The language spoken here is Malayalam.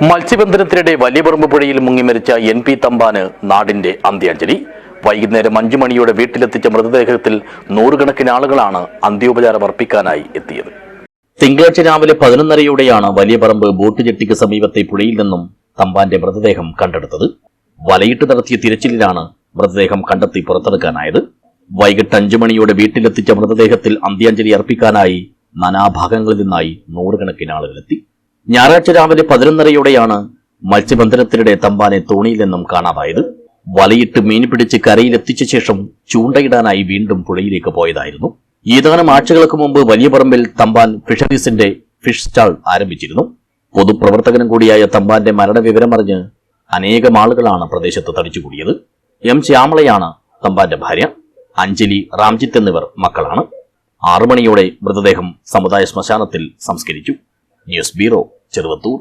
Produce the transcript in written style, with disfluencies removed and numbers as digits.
മത്സ്യബന്ധനത്തിനിടെ വലിയപറമ്പ് പുഴയിൽ മുങ്ങിമരിച്ച NP തമ്പാന് നാടിന്റെ അന്ത്യാഞ്ജലി. വൈകുന്നേരം 5 മണിയോടെ വീട്ടിലെത്തിച്ച മൃതദേഹത്തിൽ നൂറുകണക്കിന് ആളുകളാണ് അന്ത്യോപചാരം അർപ്പിക്കാനായി എത്തിയത്. തിങ്കളാഴ്ച രാവിലെ 11:30യോടെയാണ് വലിയപറമ്പ് ബോട്ട് ജെട്ടിക്ക് സമീപത്തെ പുഴയിൽ നിന്നും തമ്പാന്റെ മൃതദേഹം കണ്ടെടുത്തത്. വലയിട്ട് നടത്തിയ തിരച്ചിലിലാണ് മൃതദേഹം കണ്ടെത്തി പുറത്തെടുക്കാനായത്. വൈകിട്ട് 5 മണിയോടെ വീട്ടിലെത്തിച്ച മൃതദേഹത്തിൽ അന്ത്യാഞ്ജലി അർപ്പിക്കാനായി നാനാഭാഗങ്ങളിൽ നിന്നായി നൂറുകണക്കിന് ആളുകളെത്തി. ഞായറാഴ്ച രാവിലെ 11:30യോടെയാണ് മത്സ്യബന്ധനത്തിനിടെ തമ്പാനെ തോണിയിൽ നിന്നും കാണാതായത്. വലയിട്ട് മീൻ പിടിച്ച് കരയിലെത്തിച്ച ശേഷം ചൂണ്ടയിടാനായി വീണ്ടും പുഴയിലേക്ക് പോയതായിരുന്നു. ഏതാനും ആഴ്ചകൾക്ക് മുമ്പ് വലിയപറമ്പിൽ തമ്പാൻ ഫിഷറീസിന്റെ ഫിഷ് സ്റ്റാൾ ആരംഭിച്ചിരുന്നു. പൊതുപ്രവർത്തകനും കൂടിയായ തമ്പാന്റെ മരണവിവരമറിഞ്ഞ് അനേകം ആളുകളാണ് പ്രദേശത്ത് തടിച്ചുകൂടിയത്. M. ശ്യാമളയാണ് തമ്പാന്റെ ഭാര്യ. അഞ്ജലി, റാംജിത്ത് എന്നിവർ മക്കളാണ്. 6 മണിയോടെ മൃതദേഹം സമുദായ ശ്മശാനത്തിൽ സംസ്കരിച്ചു. News bureau, Cheruvathur.